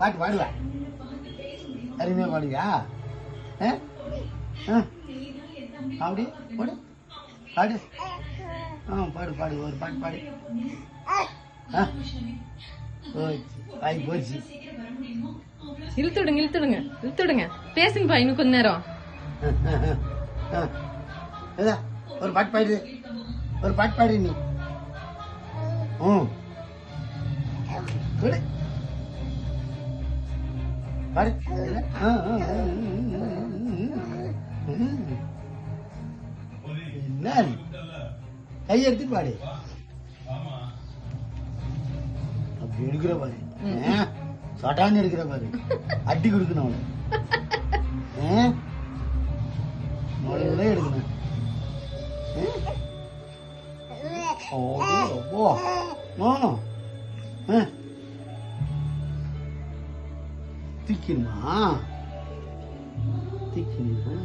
பாட்டு பாடுவா? அருமையா பாடுவியா? அப்படி பாடு பாடு. பாடு பாடு, ஒரு பாட்டு பாடு. போச்சு போச்சு. இழுத்துடுங்க இழுத்துடுங்க இழுத்துடுங்க. பேசுங்கப்பா இன்னும் கொஞ்ச நேரம். ஒரு பாட்டு பாடு, ஒரு பாட்டு பாடு நீ. பாடு. என்ன கையை எடுத்துட்டு பாடு. அப்படி எடுக்கிற பாரு, சட்டான்னு எடுக்கிற பாரு. அடி கொடுக்கணும் அவளை எடுக்கணும். திக்கணுமா திக்கணுமா?